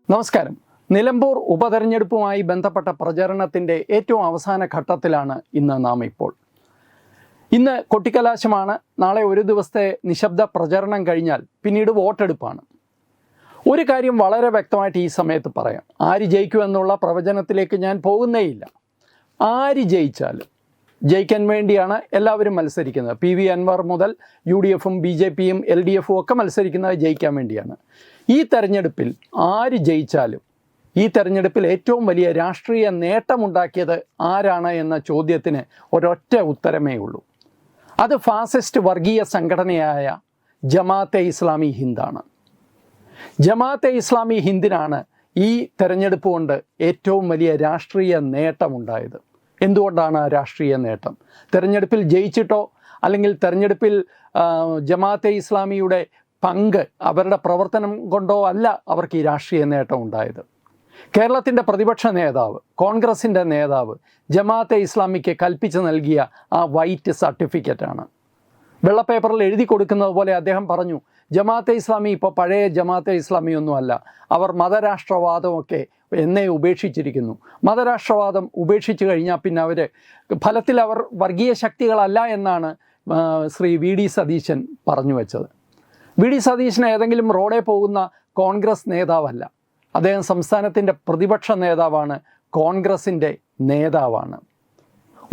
നമസ്കാരം. നിലമ്പൂർ ഉപതെരഞ്ഞെടുപ്പുമായി ബന്ധപ്പെട്ട പ്രചരണത്തിൻ്റെ ഏറ്റവും അവസാന ഘട്ടത്തിലാണ് നാം ഇപ്പോൾ. ഇന്ന് കൊട്ടിക്കലാശമാണ്. നാളെ ഒരു ദിവസത്തെ നിശബ്ദ പ്രചരണം കഴിഞ്ഞാൽ പിന്നീട് വോട്ടെടുപ്പാണ്. ഒരു കാര്യം വളരെ വ്യക്തമായിട്ട് ഈ സമയത്ത് പറയാം. ആര് ജയിക്കുമെന്നുള്ള പ്രവചനത്തിലേക്ക് ഞാൻ പോകുന്നേയില്ല. ആര് ജയിച്ചാലും ജയിക്കാൻ വേണ്ടിയാണ് എല്ലാവരും മത്സരിക്കുന്നത്. PV അൻവർ മുതൽ UDF-ഉം BJP-യും LDF-ഉം ഒക്കെ മത്സരിക്കുന്നത് ജയിക്കാൻ വേണ്ടിയാണ്. ഈ തെരഞ്ഞെടുപ്പിൽ ആര് ജയിച്ചാലും ഈ തെരഞ്ഞെടുപ്പിൽ ഏറ്റവും വലിയ രാഷ്ട്രീയ നേട്ടമുണ്ടാക്കിയത് ആരാണ് എന്ന ചോദ്യത്തിന് ഒരൊറ്റ ഉത്തരമേ ഉള്ളൂ. അത് ഫാസിസ്റ്റ് വർഗീയ സംഘടനയായ ജമാഅത്തെ ഇസ്ലാമി ഹിന്ദാണ്. ജമാഅത്തെ ഇസ്ലാമി ഹിന്ദിനാണ് ഈ തെരഞ്ഞെടുപ്പ് കൊണ്ട് ഏറ്റവും വലിയ രാഷ്ട്രീയ നേട്ടമുണ്ടായത്. എന്തുകൊണ്ടാണ് ആ രാഷ്ട്രീയ നേട്ടം? തെരഞ്ഞെടുപ്പിൽ ജയിച്ചിട്ടോ അല്ലെങ്കിൽ തെരഞ്ഞെടുപ്പിൽ ജമാഅത്തെ ഇസ്ലാമിയുടെ പങ്ക് അവരുടെ പ്രവർത്തനം കൊണ്ടോ അല്ല അവർക്ക് ഈ രാഷ്ട്രീയ നേട്ടം ഉണ്ടായത്. കേരളത്തിൻ്റെ പ്രതിപക്ഷ നേതാവ്, കോൺഗ്രസിൻ്റെ നേതാവ് ജമാഅത്തെ ഇസ്ലാമിക്ക് കൽപ്പിച്ച് നൽകിയ ആ വൈറ്റ് സർട്ടിഫിക്കറ്റാണ്. വെള്ളപ്പേപ്പറിൽ എഴുതി കൊടുക്കുന്നത് പോലെ അദ്ദേഹം പറഞ്ഞു, ജമാഅത്തെ ഇസ്ലാമി ഇപ്പോൾ പഴയ ജമാഅത്തെ ഇസ്ലാമി ഒന്നുമല്ല, അവർ മതരാഷ്ട്രവാദമൊക്കെ എന്നേ ഉപേക്ഷിച്ചിരിക്കുന്നു. മതരാഷ്ട്രവാദം ഉപേക്ഷിച്ച് കഴിഞ്ഞാൽ പിന്നെ ഫലത്തിൽ അവർ വർഗീയ ശക്തികളല്ല എന്നാണ് ശ്രീ VD സതീശൻ പറഞ്ഞു വെച്ചത്. VD സതീശൻ ഏതെങ്കിലും റോഡേ പോകുന്ന കോൺഗ്രസ് നേതാവല്ല. അദ്ദേഹം സംസ്ഥാനത്തിൻ്റെ പ്രതിപക്ഷ നേതാവാണ്, കോൺഗ്രസിൻ്റെ നേതാവാണ്.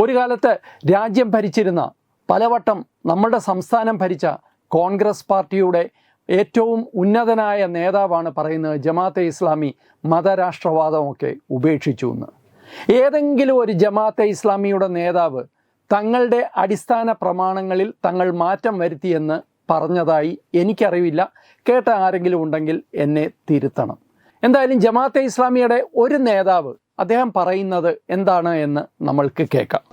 ഒരു കാലത്ത് രാജ്യം ഭരിച്ചിരുന്ന, പലവട്ടം നമ്മുടെ സംസ്ഥാനം ഭരിച്ച കോൺഗ്രസ് പാർട്ടിയുടെ ഏറ്റവും ഉന്നതനായ നേതാവാണ് പറയുന്നത് ജമാഅത്തെ ഇസ്ലാമി മതരാഷ്ട്രവാദമൊക്കെ ഉപേക്ഷിച്ചു എന്ന്. ഏതെങ്കിലും ഒരു ജമാഅത്തെ ഇസ്ലാമിയുടെ നേതാവ് തങ്ങളുടെ അടിസ്ഥാന പ്രമാണങ്ങളിൽ തങ്ങൾ മാറ്റം വരുത്തിയെന്ന് പറഞ്ഞതായി എനിക്കറിവില്ല. കേട്ട ആരെങ്കിലും ഉണ്ടെങ്കിൽ എന്നെ തിരുത്തണം. എന്തായാലും ജമാഅത്തെ ഇസ്ലാമിയുടെ ഒരു നേതാവ് അദ്ദേഹം പറയുന്നത് എന്താണ് എന്ന് നമ്മൾക്ക് കേൾക്കാം.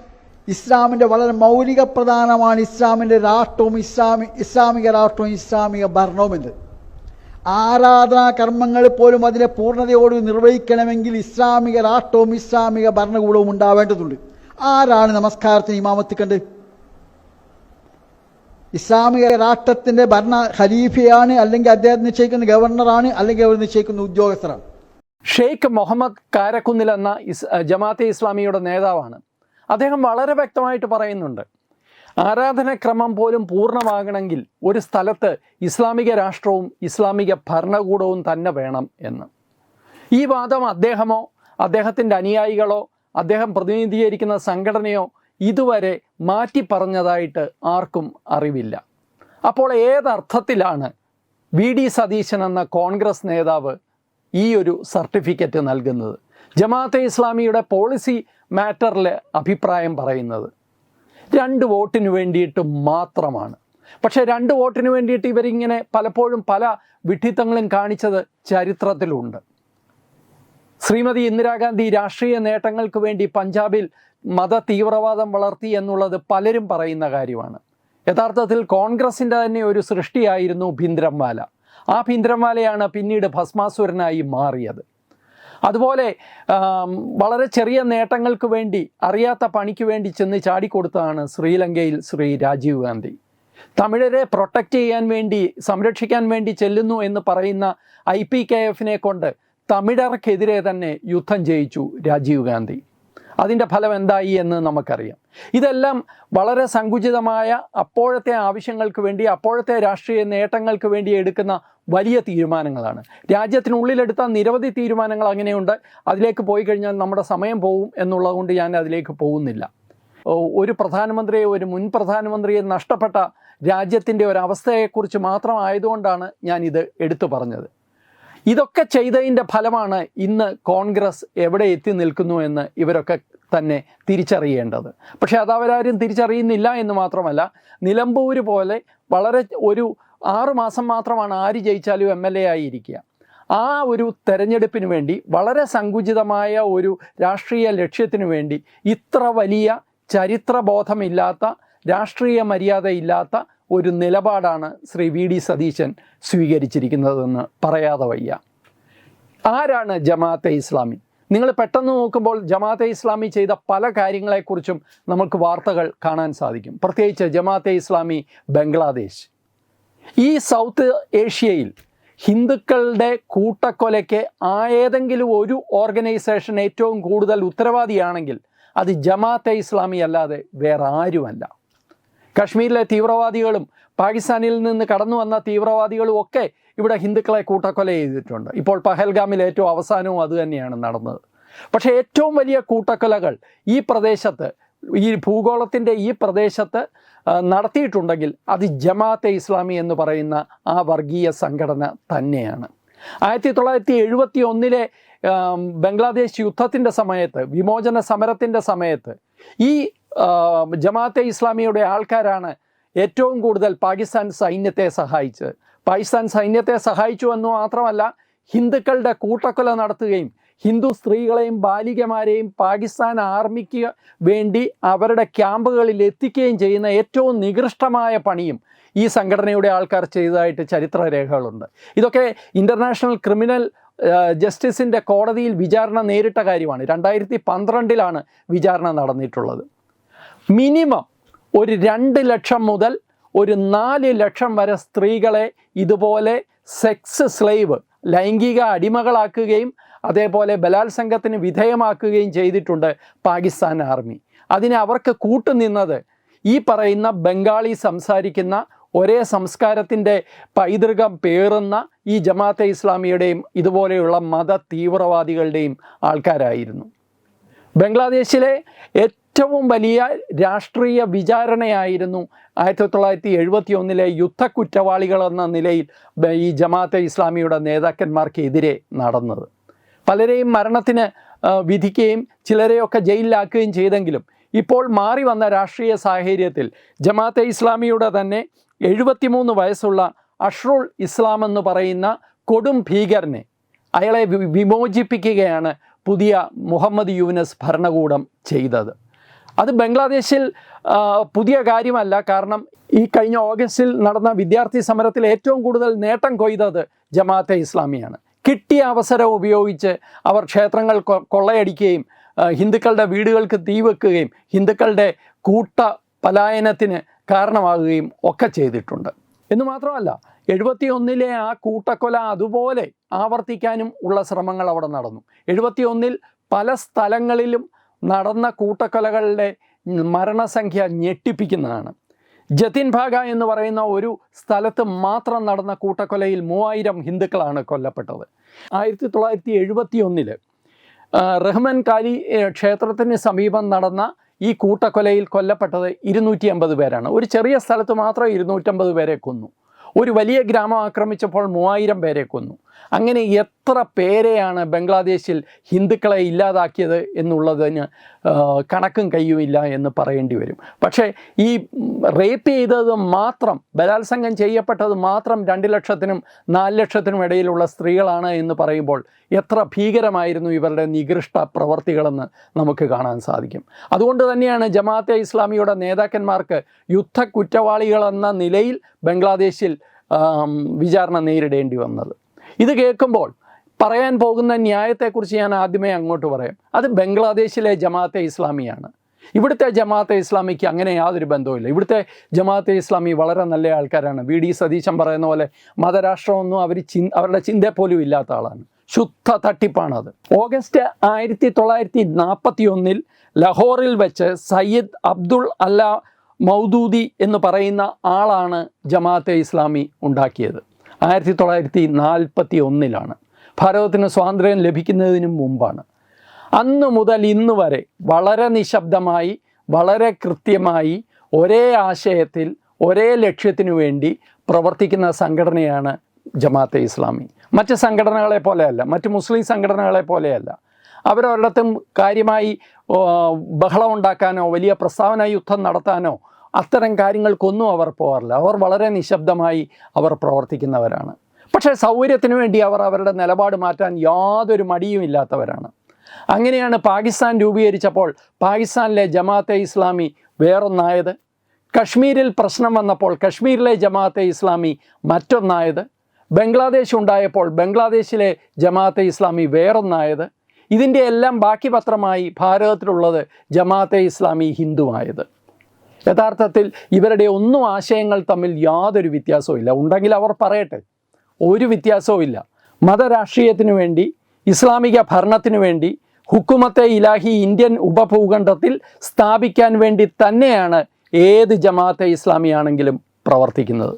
ഇസ്ലാമിന്റെ വളരെ മൗലിക പ്രധാനമാണ് ഇസ്ലാമിന്റെ രാഷ്ട്രവും ഇസ്ലാമിക രാഷ്ട്രവും ഇസ്ലാമിക ഭരണവും എന്ന്. ആരാധനാ കർമ്മങ്ങൾ പോലും അതിനെ പൂർണ്ണതയോട് നിർവഹിക്കണമെങ്കിൽ ഇസ്ലാമിക രാഷ്ട്രവും ഇസ്ലാമിക ഭരണകൂടവും ഉണ്ടാവേണ്ടതുണ്ട്. ആരാണ് നമസ്കാരത്തിന് ഇമാമത്ത് കണ്ട്? ഇസ്ലാമിക രാഷ്ട്രത്തിന്റെ ഭരണ ഖലീഫയാണ്, അല്ലെങ്കിൽ അദ്ദേഹം നിശ്ചയിക്കുന്ന ഗവർണറാണ്, അല്ലെങ്കിൽ അവർ നിശ്ചയിക്കുന്ന ഉദ്യോഗസ്ഥരാണ്. ഷെയ്ഖ് മുഹമ്മദ് കാരക്കുന്നിൽ എന്ന ജമാഅത്തെ ഇസ്ലാമിയുടെ നേതാവാണ്. അദ്ദേഹം വളരെ വ്യക്തമായിട്ട് പറയുന്നുണ്ട്, ആരാധനക്രമം പോലും പൂർണ്ണമാകണമെങ്കിൽ ഒരു സ്ഥലത്ത് ഇസ്ലാമിക രാഷ്ട്രവും ഇസ്ലാമിക ഭരണകൂടവും തന്നെ വേണം എന്ന്. ഈ വാദം അദ്ദേഹമോ അദ്ദേഹത്തിൻ്റെ അനുയായികളോ അദ്ദേഹം പ്രതിനിധീകരിക്കുന്ന സംഘടനയോ ഇതുവരെ മാറ്റി പറഞ്ഞതായിട്ട് ആർക്കും അറിവില്ല. അപ്പോൾ ഏതർത്ഥത്തിലാണ് VD സതീശൻ എന്ന കോൺഗ്രസ് നേതാവ് ഈ ഒരു സർട്ടിഫിക്കറ്റ് നൽകുന്നത്? ജമാഅത്തെ ഇസ്ലാമിയുടെ പോളിസി മാറ്ററിൽ അഭിപ്രായം പറയുന്നത് 2 വോട്ടിന് വേണ്ടിയിട്ട് മാത്രമാണ്. പക്ഷേ 2 വോട്ടിന് വേണ്ടിയിട്ട് ഇവരിങ്ങനെ പലപ്പോഴും പല വിഡ്ഢിത്തങ്ങളും കാണിച്ചത് ചരിത്രത്തിലുണ്ട്. ശ്രീമതി ഇന്ദിരാഗാന്ധി രാഷ്ട്രീയ നേട്ടങ്ങൾക്ക് വേണ്ടി പഞ്ചാബിൽ മത തീവ്രവാദം വളർത്തി എന്നുള്ളത് പലരും പറയുന്ന കാര്യമാണ്. യഥാർത്ഥത്തിൽ കോൺഗ്രസിൻ്റെ തന്നെ ഒരു സൃഷ്ടിയായിരുന്നു ഭിന്ദ്രൻവാല. ആ ഭിന്ദ്രൻവാലയാണ് പിന്നീട് ഭസ്മാസുരനായി മാറിയത്. അതുപോലെ വളരെ ചെറിയ നേട്ടങ്ങൾക്ക് വേണ്ടി, അറിയാത്ത പണിക്ക് വേണ്ടി ചെന്ന് ചാടിക്കൊടുത്തതാണ് ശ്രീലങ്കയിൽ ശ്രീ രാജീവ് ഗാന്ധി. തമിഴരെ പ്രൊട്ടക്റ്റ് ചെയ്യാൻ വേണ്ടി, സംരക്ഷിക്കാൻ വേണ്ടി ചെല്ലുന്നു എന്ന് പറയുന്ന IPKF-നെ കൊണ്ട് തമിഴർക്കെതിരെ തന്നെ യുദ്ധം ജയിച്ചു രാജീവ് ഗാന്ധി. അതിൻ്റെ ഫലം എന്തായി എന്ന് നമുക്കറിയാം. ഇതെല്ലാം വളരെ സങ്കുചിതമായ അപ്പോഴത്തെ ആവശ്യങ്ങൾക്ക് വേണ്ടി, അപ്പോഴത്തെ രാഷ്ട്രീയ നേട്ടങ്ങൾക്ക് വേണ്ടി എടുക്കുന്ന വലിയ തീരുമാനങ്ങളാണ്. രാജ്യത്തിനുള്ളിലെടുത്ത നിരവധി തീരുമാനങ്ങൾ അങ്ങനെയുണ്ട്. അതിലേക്ക് പോയി കഴിഞ്ഞാൽ നമ്മുടെ സമയം പോകും എന്നുള്ളതുകൊണ്ട് ഞാൻ അതിലേക്ക് പോകുന്നില്ല. ഒരു പ്രധാനമന്ത്രിയെ, ഒരു മുൻ പ്രധാനമന്ത്രിയെ നഷ്ടപ്പെട്ട രാജ്യത്തിൻ്റെ ഒരവസ്ഥയെക്കുറിച്ച് മാത്രമായതുകൊണ്ടാണ് ഞാനിത് എടുത്തു പറഞ്ഞത്. ഇതൊക്കെ ചെയ്തതിൻ്റെ ഫലമാണ് ഇന്ന് കോൺഗ്രസ് എവിടെ എത്തി നിൽക്കുന്നു എന്ന് ഇവരൊക്കെ തന്നെ തിരിച്ചറിയേണ്ടത്. പക്ഷേ അതവരാരും തിരിച്ചറിയുന്നില്ല എന്ന് മാത്രമല്ല, നിലമ്പൂർ പോലെ വളരെ ഒരു 6 മാസം മാത്രമാണ് ആര് ജയിച്ചാലും MLA ആയിരിക്കുക. ആ ഒരു തെരഞ്ഞെടുപ്പിന് വേണ്ടി, വളരെ സങ്കുചിതമായ ഒരു രാഷ്ട്രീയ ലക്ഷ്യത്തിനു വേണ്ടി ഇത്ര വലിയ ചരിത്രബോധമില്ലാത്ത, രാഷ്ട്രീയ മര്യാദയില്ലാത്ത ഒരു നിലപാടാണ് ശ്രീ VD സതീശൻ സ്വീകരിച്ചിരിക്കുന്നതെന്ന് പറയാതെ വയ്യ. ആരാണ് ജമാഅത്തെ ഇസ്ലാമി? നിങ്ങൾ പെട്ടെന്ന് നോക്കുമ്പോൾ ജമാഅത്തെ ഇസ്ലാമി ചെയ്ത പല കാര്യങ്ങളെക്കുറിച്ചും നമുക്ക് വാർത്തകൾ കാണാൻ സാധിക്കും. പ്രത്യേകിച്ച് ജമാഅത്തെ ഇസ്ലാമി ബംഗ്ലാദേശ്. ഈ സൗത്ത് ഏഷ്യയിൽ ഹിന്ദുക്കളുടെ കൂട്ടക്കൊലയ്ക്ക് ഏതെങ്കിലും ഒരു ഓർഗനൈസേഷൻ ഏറ്റവും കൂടുതൽ ഉത്തരവാദിയാണെങ്കിൽ അത് ജമാഅത്തെ ഇസ്ലാമി അല്ലാതെ വേറെ ആരുമല്ല. കശ്മീരിലെ തീവ്രവാദികളും പാകിസ്ഥാനിൽ നിന്ന് കടന്നു വന്ന തീവ്രവാദികളും ഒക്കെ ഇവിടെ ഹിന്ദുക്കളെ കൂട്ടക്കൊല ചെയ്തിട്ടുണ്ട്. ഇപ്പോൾ പഹൽഗാമിൽ ഏറ്റവും അവസാനവും അതുതന്നെയാണ് നടന്നത്. പക്ഷേ ഏറ്റവും വലിയ കൂട്ടക്കൊലകൾ ഈ പ്രദേശത്ത്, ഈ ഭൂഗോളത്തിൻ്റെ ഈ പ്രദേശത്ത് നടത്തിയിട്ടുണ്ടെങ്കിൽ അത് ജമാഅത്തെ ഇസ്ലാമി എന്ന് പറയുന്ന ആ വർഗീയ സംഘടന തന്നെയാണ്. 1971 ബംഗ്ലാദേശ് യുദ്ധത്തിൻ്റെ സമയത്ത്, വിമോചന സമരത്തിൻ്റെ സമയത്ത് ഈ ജമാഅത്തെ ഇസ്ലാമിയുടെ ആൾക്കാരാണ് ഏറ്റവും കൂടുതൽ പാകിസ്ഥാൻ സൈന്യത്തെ സഹായിച്ചത്. പാകിസ്ഥാൻ സൈന്യത്തെ സഹായിച്ചു എന്ന് മാത്രമല്ല, ഹിന്ദുക്കളുടെ കൂട്ടക്കൊല നടത്തുകയും ഹിന്ദു സ്ത്രീകളെയും ബാലികമാരെയും പാകിസ്ഥാൻ ആർമിക്ക് വേണ്ടി അവരുടെ ക്യാമ്പുകളിൽ എത്തിക്കുകയും ചെയ്യുന്ന ഏറ്റവും നികൃഷ്ടമായ പണിയും ഈ സംഘടനയുടെ ആൾക്കാർ ചെയ്തതായിട്ട് ചരിത്രരേഖകളുണ്ട്. ഇതൊക്കെ ഇൻ്റർനാഷണൽ ക്രിമിനൽ ജസ്റ്റിസിൻ്റെ കോടതിയിൽ വിചാരണ നേരിട്ട കാര്യമാണ്. 2012 വിചാരണ നടന്നിട്ടുള്ളത്. മിനിമം ഒരു 2 ലക്ഷം മുതൽ ഒരു 4 ലക്ഷം വരെ സ്ത്രീകളെ ഇതുപോലെ സെക്സ് സ്ലേവ്, ലൈംഗിക അടിമകളാക്കുകയും അതേപോലെ ബലാത്സംഗത്തിന് വിധേയമാക്കുകയും ചെയ്തിട്ടുണ്ട് പാകിസ്ഥാൻ ആർമി. അതിന് അവർക്ക് കൂട്ടുനിന്നത് ഈ പറയുന്ന ബംഗാളി സംസാരിക്കുന്ന ഒരേ സംസ്കാരത്തിൻ്റെ പൈതൃകം പേറുന്ന ഈ ജമാഅത്തെ ഇസ്ലാമിയുടെയും ഇതുപോലെയുള്ള മത തീവ്രവാദികളുടെയും ആൾക്കാരായിരുന്നു. ബംഗ്ലാദേശിലെ ഏറ്റവും വലിയ രാഷ്ട്രീയ വിചാരണയായിരുന്നു 1971 യുദ്ധക്കുറ്റവാളികൾ എന്ന നിലയിൽ ഈ ജമാഅത്തെ ഇസ്ലാമിയുടെ നേതാക്കന്മാർക്കെതിരെ നടന്നത്. പലരെയും മരണത്തിന് വിധിക്കുകയും ചിലരെയൊക്കെ ജയിലിലാക്കുകയും ചെയ്തെങ്കിലും ഇപ്പോൾ മാറി വന്ന രാഷ്ട്രീയ സാഹചര്യത്തിൽ ജമാഅത്തെ ഇസ്ലാമിയുടെ തന്നെ 73 വയസ്സുള്ള അഷ്റുൽ ഇസ്ലാം എന്ന് പറയുന്ന കൊടും ഭീകരനെ, അയാളെ വിമോചിപ്പിക്കുകയാണ് പുതിയ മുഹമ്മദ് യൂനസ് ഭരണകൂടം ചെയ്തത്. അത് ബംഗ്ലാദേശിൽ പുതിയ കാര്യമല്ല. കാരണം ഈ കഴിഞ്ഞ ഓഗസ്റ്റിൽ നടന്ന വിദ്യാർത്ഥി സമരത്തിൽ ഏറ്റവും കൂടുതൽ നേട്ടം കൊയ്തത് ജമാഅത്തെ ഇസ്ലാമിയാണ്. കിട്ടിയ അവസരം ഉപയോഗിച്ച് അവർ ക്ഷേത്രങ്ങൾ കൊള്ളയടിക്കുകയും ഹിന്ദുക്കളുടെ വീടുകൾക്ക് തീ വെക്കുകയും ഹിന്ദുക്കളുടെ കൂട്ട പലായനത്തിന് കാരണമാകുകയും ഒക്കെ ചെയ്തിട്ടുണ്ട്. എന്ന് മാത്രമല്ല, 71 ആ കൂട്ടക്കൊല അതുപോലെ ആവർത്തിക്കാനും ഉള്ള ശ്രമങ്ങൾ അവിടെ നടന്നു. 71 പല സ്ഥലങ്ങളിലും നടന്ന കൂട്ടക്കൊലകളുടെ മരണസംഖ്യ ഞെട്ടിപ്പിക്കുന്നതാണ്. ജതിൻ ഭാഗ എന്ന് പറയുന്ന ഒരു സ്ഥലത്ത് മാത്രം നടന്ന കൂട്ടക്കൊലയിൽ 3000 ഹിന്ദുക്കളാണ് കൊല്ലപ്പെട്ടത്. 1971 റഹ്മൻ കാലി ക്ഷേത്രത്തിന് സമീപം നടന്ന ഈ കൂട്ടക്കൊലയിൽ കൊല്ലപ്പെട്ടത് 250 പേരാണ്. ഒരു ചെറിയ സ്ഥലത്ത് മാത്രം 250 പേരെ കൊന്നു. ഒരു വലിയ ഗ്രാമം ആക്രമിച്ചപ്പോൾ 3000 പേരെ കൊന്നു. അങ്ങനെ എത്ര പേരെയാണ് ബംഗ്ലാദേശിൽ ഹിന്ദുക്കളെ ഇല്ലാതാക്കിയത് എന്നുള്ളതിന് കണക്കും കയ്യുമില്ല എന്ന് പറയേണ്ടി വരും. പക്ഷേ ഈ റേപ്പ് ചെയ്തത് മാത്രം, ബലാത്സംഗം ചെയ്യപ്പെട്ടത് മാത്രം 2 ലക്ഷത്തിനും 4 ലക്ഷത്തിനും ഇടയിലുള്ള സ്ത്രീകളാണ് എന്ന് പറയുമ്പോൾ എത്ര ഭീകരമായിരുന്നു ഇവരുടെ നികൃഷ്ട പ്രവർത്തികളെന്ന് നമുക്ക് കാണാൻ സാധിക്കും. അതുകൊണ്ട് തന്നെയാണ് ജമാഅത്തെ ഇസ്ലാമിയുടെ നേതാക്കന്മാർക്ക് യുദ്ധ കുറ്റവാളികളെന്ന നിലയിൽ ബംഗ്ലാദേശിൽ വിചാരണ നേരിടേണ്ടി വന്നത്. ഇത് കേൾക്കുമ്പോൾ പറയാൻ പോകുന്ന ന്യായത്തെക്കുറിച്ച് ഞാൻ ആദ്യമേ അങ്ങോട്ട് പറയാം. അത് ബംഗ്ലാദേശിലെ ജമാഅത്തെ ഇസ്ലാമിയാണ്. ഇവിടുത്തെ ജമാഅത്തെ ഇസ്ലാമിക്ക് അങ്ങനെ യാതൊരു ബന്ധവുമില്ല. ഇവിടുത്തെ ജമാഅത്തെ ഇസ്ലാമി വളരെ നല്ല ആൾക്കാരാണ്. VD സതീശൻ പറയുന്ന പോലെ മതരാഷ്ട്രമൊന്നും അവരുടെ ചിന്ത പോലും ഇല്ലാത്ത ആളാണ്. ശുദ്ധ തട്ടിപ്പാണത്. ഓഗസ്റ്റ് 1941 ലഹോറിൽ വെച്ച് സയ്യിദ് അബ്ദുൾ അല്ല മൗദൂദി എന്ന് പറയുന്ന ആളാണ് ജമാഅത്തെ ഇസ്ലാമി ഉണ്ടാക്കിയത്. 1941 ഭാരതത്തിന് സ്വാതന്ത്ര്യം ലഭിക്കുന്നതിന് മുമ്പാണ്. അന്ന് മുതൽ ഇന്ന് വരെ വളരെ നിശബ്ദമായി, വളരെ കൃത്യമായി, ഒരേ ആശയത്തിൽ, ഒരേ ലക്ഷ്യത്തിനു വേണ്ടി പ്രവർത്തിക്കുന്ന സംഘടനയാണ് ജമാഅത്തെ ഇസ്ലാമി. മറ്റ് സംഘടനകളെ പോലെയല്ല, മറ്റ് മുസ്ലിം സംഘടനകളെ പോലെയല്ല. അവരൊരിടത്തും കാര്യമായി ബഹളം ഉണ്ടാക്കാനോ വലിയ പ്രസ്താവന യുദ്ധം നടത്താനോ അത്തരം കാര്യങ്ങൾക്കൊന്നും അവർ പോകാറില്ല. അവർ വളരെ നിശബ്ദമായി അവർ പ്രവർത്തിക്കുന്നവരാണ്. പക്ഷേ സൗകര്യത്തിന് വേണ്ടി അവർ അവരുടെ നിലപാട് മാറ്റാൻ യാതൊരു മടിയുമില്ലാത്തവരാണ്. അങ്ങനെയാണ് പാകിസ്ഥാൻ രൂപീകരിച്ചപ്പോൾ പാകിസ്ഥാനിലെ ജമാഅത്തെ ഇസ്ലാമി വേറൊന്നായത്. കശ്മീരിൽ പ്രശ്നം വന്നപ്പോൾ കശ്മീരിലെ ജമാഅത്തെ ഇസ്ലാമി മറ്റൊന്നായത്. ബംഗ്ലാദേശ് ഉണ്ടായപ്പോൾ ബംഗ്ലാദേശിലെ ജമാഅത്തെ ഇസ്ലാമി വേറൊന്നായത്. ഇതിൻ്റെ എല്ലാം ബാക്കി പത്രമായി ഭാരതത്തിലുള്ളത് ജമാഅത്തെ ഇസ്ലാമി ഹിന്ദുവായത്. യഥാർത്ഥത്തിൽ ഇവരുടെ ഒന്നും ആശയങ്ങൾ തമ്മിൽ യാതൊരു വ്യത്യാസവും ഇല്ല. ഉണ്ടെങ്കിൽ അവർ പറയട്ടെ. ഒരു വ്യത്യാസവും ഇല്ല. മതരാഷ്ട്രീയത്തിനു വേണ്ടി, ഇസ്ലാമിക ഭരണത്തിനു വേണ്ടി, ഹുക്കുമത്തെ ഇലാഹി ഇന്ത്യൻ ഉപഭൂഖണ്ഡത്തിൽ സ്ഥാപിക്കാൻ വേണ്ടി തന്നെയാണ് ഏത് ജമാഅത്തെ ഇസ്ലാമിയാണെങ്കിലും പ്രവർത്തിക്കുന്നത്.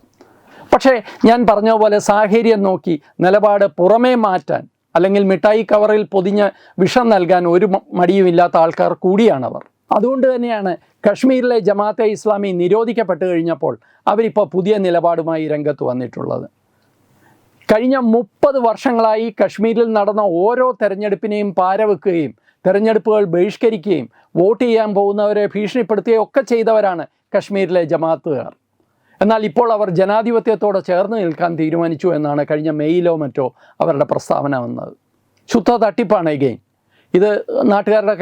പക്ഷേ ഞാൻ പറഞ്ഞ പോലെ സാഹചര്യം നോക്കി നിലപാട് പുറമേ മാറ്റാൻ അല്ലെങ്കിൽ മിഠായി കവറിൽ പൊതിഞ്ഞ് വിഷം നൽകാൻ ഒരു മടിയുമില്ലാത്ത ആൾക്കാർ കൂടിയാണവർ. അതുകൊണ്ട് തന്നെയാണ് കശ്മീരിലെ ജമാഅത്തെ ഇസ്ലാമി നിരോധിക്കപ്പെട്ട് കഴിഞ്ഞപ്പോൾ അവരിപ്പോൾ പുതിയ നിലപാടുമായി രംഗത്ത് വന്നിട്ടുള്ളത്. കഴിഞ്ഞ 30 വർഷങ്ങളായി കശ്മീരിൽ നടന്ന ഓരോ തെരഞ്ഞെടുപ്പിനെയും പാരവെക്കുകയും തെരഞ്ഞെടുപ്പുകൾ ബഹിഷ്കരിക്കുകയും വോട്ട് ചെയ്യാൻ പോകുന്നവരെ ഭീഷണിപ്പെടുത്തുകയും ഒക്കെ ചെയ്തവരാണ് കശ്മീരിലെ ജമാഅത്തുകാർ. എന്നാൽ ഇപ്പോൾ അവർ ജനാധിപത്യത്തോടെ ചേർന്ന് നിൽക്കാൻ തീരുമാനിച്ചു എന്നാണ് കഴിഞ്ഞ മെയ്യിലോ മറ്റോ അവരുടെ പ്രസ്താവന വന്നത്. ശുദ്ധ തട്ടിപ്പാണ് എഗെയിൻ. ഇത് നാട്ടുകാരുടെ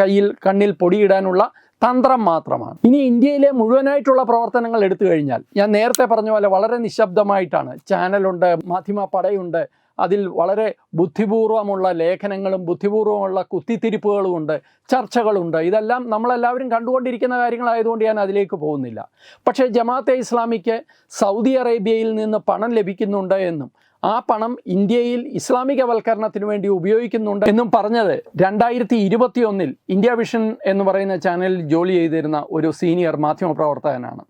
കണ്ണിൽ പൊടിയിടാനുള്ള തന്ത്രം മാത്രമാണ്. ഇനി ഇന്ത്യയിലെ മുഴുവനായിട്ടുള്ള പ്രവർത്തനങ്ങൾ എടുത്തു കഴിഞ്ഞാൽ ഞാൻ നേരത്തെ പറഞ്ഞ പോലെ വളരെ നിശബ്ദമായിട്ടാണ്. ചാനലുണ്ട്, മാധ്യമ പടയുണ്ട്, അതിൽ വളരെ ബുദ്ധിപൂർവമുള്ള ലേഖനങ്ങളും ബുദ്ധിപൂർവമുള്ള കുത്തിത്തിരിപ്പുകളും ഉണ്ട്, ചർച്ചകളുണ്ട്. ഇതെല്ലാം നമ്മളെല്ലാവരും കണ്ടുകൊണ്ടിരിക്കുന്ന കാര്യങ്ങളായതുകൊണ്ട് ഞാൻ അതിലേക്ക് പോകുന്നില്ല. പക്ഷേ ജമാഅത്തെ ഇസ്ലാമിക്ക് സൗദി അറേബ്യയിൽ നിന്ന് പണം ലഭിക്കുന്നുണ്ട് എന്നും ആ പണം ഇന്ത്യയിൽ ഇസ്ലാമികവൽക്കരണത്തിന് വേണ്ടി ഉപയോഗിക്കുന്നുണ്ട് എന്നും പറഞ്ഞത് 2021 ഇന്ത്യ വിഷൻ എന്ന് പറയുന്ന ചാനലിൽ ജോലി ചെയ്തിരുന്ന ഒരു സീനിയർ മാധ്യമപ്രവർത്തകനാണ്.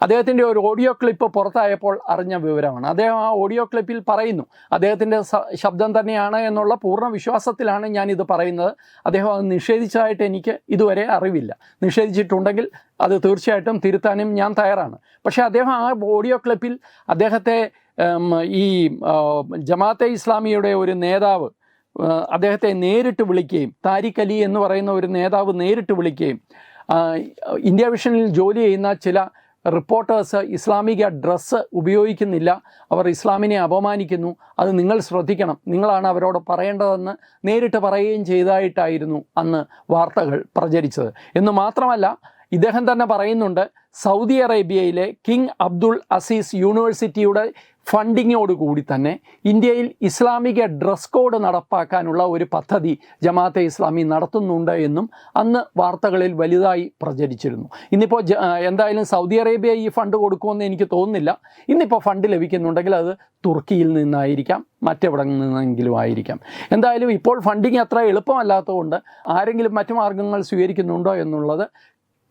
അദ്ദേഹത്തിൻ്റെ ഒരു ഓഡിയോ ക്ലിപ്പ് പുറത്തായപ്പോൾ അറിഞ്ഞ വിവരമാണ്. അദ്ദേഹം ആ ഓഡിയോ ക്ലിപ്പിൽ പറയുന്നു, അദ്ദേഹത്തിൻ്റെ ശബ്ദം തന്നെയാണ് എന്നുള്ള പൂർണ്ണ വിശ്വാസത്തിലാണ് ഞാനിത് പറയുന്നത്. അദ്ദേഹം അത് നിഷേധിച്ചതായിട്ട് എനിക്ക് ഇതുവരെ അറിവില്ല. നിഷേധിച്ചിട്ടുണ്ടെങ്കിൽ അത് തീർച്ചയായിട്ടും തിരുത്താനും ഞാൻ തയ്യാറാണ്. പക്ഷേ അദ്ദേഹം ആ ഓഡിയോ ക്ലിപ്പിൽ അദ്ദേഹത്തെ ഈ ജമാഅത്തെ ഇസ്ലാമിയുടെ ഒരു നേതാവ് അദ്ദേഹത്തെ നേരിട്ട് വിളിക്കുകയും, താരിഖ് അലി എന്ന് പറയുന്ന ഒരു നേതാവ് നേരിട്ട് വിളിക്കുകയും, ഇന്ത്യ വിഷനിൽ ജോലി ചെയ്യുന്ന ചില റിപ്പോർട്ടേഴ്സ് ഇസ്ലാമിക ഡ്രസ്സ് ഉപയോഗിക്കുന്നില്ല, അവർ ഇസ്ലാമിനെ അപമാനിക്കുന്നു, അത് നിങ്ങൾ ശ്രദ്ധിക്കണം, നിങ്ങളാണ് അവരോട് പറയേണ്ടതെന്ന് നേരിട്ട് പറയുകയും ചെയ്തതായിട്ടായിരുന്നു അന്ന് വാർത്തകൾ പ്രചരിച്ചത്. എന്ന് മാത്രമല്ല, ഇദ്ദേഹം തന്നെ പറയുന്നുണ്ട്, സൗദി അറേബ്യയിലെ കിങ് അബ്ദുൾ അസീസ് യൂണിവേഴ്സിറ്റിയുടെ ഫണ്ടിങ്ങോടുകൂടി തന്നെ ഇന്ത്യയിൽ ഇസ്ലാമിക ഡ്രസ് കോഡ് നടപ്പാക്കാനുള്ള ഒരു പദ്ധതി ജമാഅത്തെ ഇസ്ലാമി നടത്തുന്നുണ്ട് എന്നും അന്ന് വാർത്തകളിൽ വലുതായി പ്രചരിച്ചിരുന്നു. ഇന്നിപ്പോൾ എന്തായാലും സൗദി അറേബ്യ ഈ ഫണ്ട് കൊടുക്കുമെന്ന് എനിക്ക് തോന്നുന്നില്ല. ഇന്നിപ്പോൾ ഫണ്ട് ലഭിക്കുന്നുണ്ടെങ്കിൽ അത് തുർക്കിയിൽ നിന്നായിരിക്കാം, മറ്റെവിടെ നിന്നെങ്കിലും ആയിരിക്കാം. എന്തായാലും ഇപ്പോൾ ഫണ്ടിങ് അത്ര എളുപ്പമല്ലാത്തതുകൊണ്ട് ആരെങ്കിലും മറ്റു മാർഗങ്ങൾ സ്വീകരിക്കുന്നുണ്ടോ എന്നുള്ളത്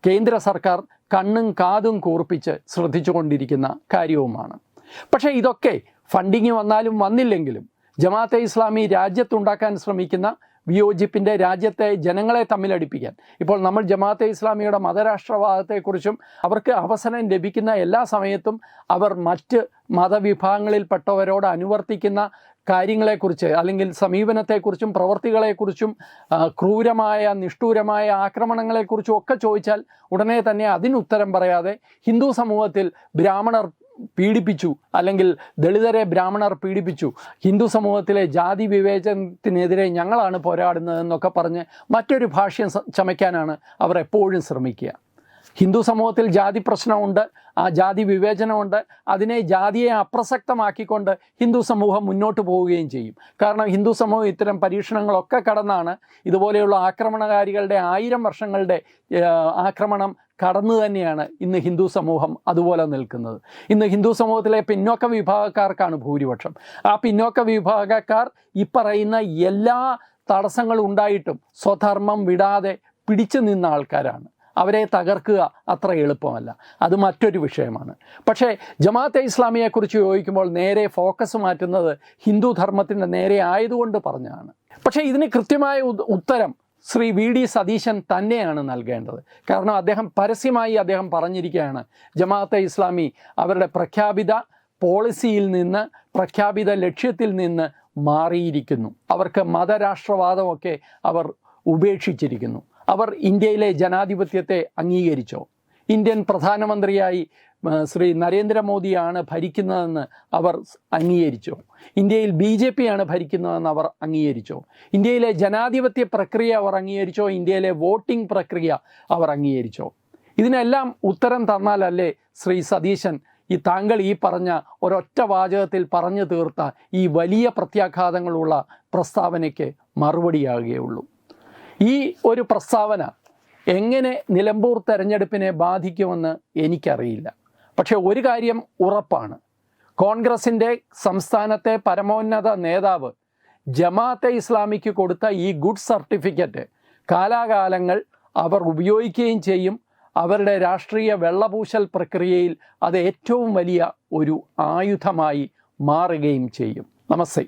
കേന്ദ്ര സർക്കാർ കണ്ണും കാതും കൂർപ്പിച്ച് ശ്രദ്ധിച്ചുകൊണ്ടിരിക്കുന്ന കാര്യവുമാണ്. പക്ഷേ ഇതൊക്കെ ഫണ്ടിങ് വന്നാലും വന്നില്ലെങ്കിലും ജമാഅത്തെ ഇസ്ലാമി രാജ്യത്തുണ്ടാക്കാൻ ശ്രമിക്കുന്ന വിയോജിപ്പിൻ്റെ, രാജ്യത്തെ ജനങ്ങളെ തമ്മിലടിപ്പിക്കാൻ, ഇപ്പോൾ നമ്മൾ ജമാഅത്തെ ഇസ്ലാമിയുടെ മതരാഷ്ട്രവാദത്തെക്കുറിച്ചും അവർക്ക് അവസരം ലഭിക്കുന്ന എല്ലാ സമയത്തും അവർ മറ്റ് മതവിഭാഗങ്ങളിൽപ്പെട്ടവരോട് അനുവർത്തിക്കുന്ന കാര്യങ്ങളെക്കുറിച്ച് അല്ലെങ്കിൽ സമീപനത്തെക്കുറിച്ചും പ്രവൃത്തികളെക്കുറിച്ചും ക്രൂരമായ നിഷ്ഠൂരമായ ആക്രമണങ്ങളെക്കുറിച്ചും ഒക്കെ ചോദിച്ചാൽ ഉടനെ തന്നെ അതിനുത്തരം പറയാതെ ഹിന്ദു സമൂഹത്തിൽ ബ്രാഹ്മണർ പീഡിപ്പിച്ചു അല്ലെങ്കിൽ ദളിതരെ ബ്രാഹ്മണർ പീഡിപ്പിച്ചു, ഹിന്ദു സമൂഹത്തിലെ ജാതി വിവേചനത്തിനെതിരെ ഞങ്ങളാണ് പോരാടുന്നതെന്നൊക്കെ പറഞ്ഞ് മറ്റൊരു ഭാഷ്യം ചമയ്ക്കാനാണ് അവർ എപ്പോഴും ശ്രമിക്കുക. ഹിന്ദു സമൂഹത്തിൽ ജാതി പ്രശ്നമുണ്ട്, ആ ജാതി വിവേചനമുണ്ട്, അതിനെ ജാതിയെ അപ്രസക്തമാക്കിക്കൊണ്ട് ഹിന്ദു സമൂഹം മുന്നോട്ട് പോവുകയും ചെയ്യും. കാരണം ഹിന്ദു സമൂഹം ഇത്തരം പരീക്ഷണങ്ങളൊക്കെ കടന്നാണ് ഇതുപോലെയുള്ള ആക്രമണകാരികളുടെ 1000 വർഷങ്ങളുടെ ആക്രമണം കടന്നു തന്നെയാണ് ഇന്ന് ഹിന്ദു സമൂഹം അതുപോലെ നിൽക്കുന്നത്. ഇന്ന് ഹിന്ദു സമൂഹത്തിലെ പിന്നോക്ക വിഭാഗക്കാർക്കാണ് ഭൂരിപക്ഷം. ആ പിന്നോക്ക വിഭാഗക്കാർ ഈ പറയുന്ന എല്ലാ തടസ്സങ്ങളും ഉണ്ടായിട്ടും സ്വധർമ്മം വിടാതെ പിടിച്ചു നിന്ന ആൾക്കാരാണ്. അവരെ തകർക്കുക അത്ര എളുപ്പമല്ല, അത് മറ്റൊരു വിഷയമാണ്. പക്ഷേ ജമാഅത്തെ ഇസ്ലാമിയെക്കുറിച്ച് ചോദിക്കുമ്പോൾ നേരെ ഫോക്കസ് മാറ്റുന്നത് ഹിന്ദു ധർമ്മത്തിൻ്റെ നേരെ ആയതുകൊണ്ട് പറഞ്ഞതാണ്. പക്ഷേ ഇതിന് കൃത്യമായ ഉത്തരം ശ്രീ വി.ഡി. സതീശൻ തന്നെയാണ് നൽകേണ്ടത്. കാരണം പരസ്യമായി അദ്ദേഹം പറഞ്ഞിരിക്കുകയാണ്, ജമാഅത്തെ ഇസ്ലാമി അവരുടെ പ്രഖ്യാപിത പോളിസിയിൽ നിന്ന്, പ്രഖ്യാപിത ലക്ഷ്യത്തിൽ നിന്ന് മാറിയിരിക്കുന്നു. അവർക്ക് മതരാഷ്ട്രവാദമൊക്കെ അവർ ഉപേക്ഷിച്ചിരിക്കുന്നു. അവർ ഇന്ത്യയിലെ ജനാധിപത്യത്തെ അംഗീകരിച്ചോ? ഇന്ത്യൻ പ്രധാനമന്ത്രിയായി ശ്രീ നരേന്ദ്രമോദിയാണ് ഭരിക്കുന്നതെന്ന് അവർ അംഗീകരിച്ചോ? ഇന്ത്യയിൽ BJP ആണ് ഭരിക്കുന്നതെന്ന് അവർ അംഗീകരിച്ചോ? ഇന്ത്യയിലെ ജനാധിപത്യ പ്രക്രിയ അവർ അംഗീകരിച്ചോ? ഇന്ത്യയിലെ വോട്ടിംഗ് പ്രക്രിയ അവർ അംഗീകരിച്ചോ? ഇതിനെല്ലാം ഉത്തരം തന്നാലല്ലേ ശ്രീ സതീശൻ താങ്കൾ ഈ പറഞ്ഞ ഒരൊറ്റ വാചകത്തിൽ പറഞ്ഞു തീർത്ത ഈ വലിയ പ്രത്യാഘാതങ്ങളുള്ള പ്രസ്താവനയ്ക്ക് മറുപടിയാകുകയുള്ളൂ. ഈ ഒരു പ്രസ്താവന എങ്ങനെ നിലമ്പൂർ തെരഞ്ഞെടുപ്പിനെ ബാധിക്കുമെന്ന് എനിക്കറിയില്ല. പക്ഷേ ഒരു കാര്യം ഉറപ്പാണ്, കോൺഗ്രസിൻ്റെ സംസ്ഥാനത്തെ പരമോന്നത നേതാവ് ജമാഅത്തെ ഇസ്ലാമിക്ക് കൊടുത്ത ഈ ഗുഡ് സർട്ടിഫിക്കറ്റ് കാലാകാലങ്ങൾ അവർ ഉപയോഗിക്കുകയും ചെയ്യും. അവരുടെ രാഷ്ട്രീയ വെള്ളപൂശൽ പ്രക്രിയയിൽ അത് ഏറ്റവും വലിയ ഒരു ആയുധമായി മാറുകയും ചെയ്യും. നമസ്തേ.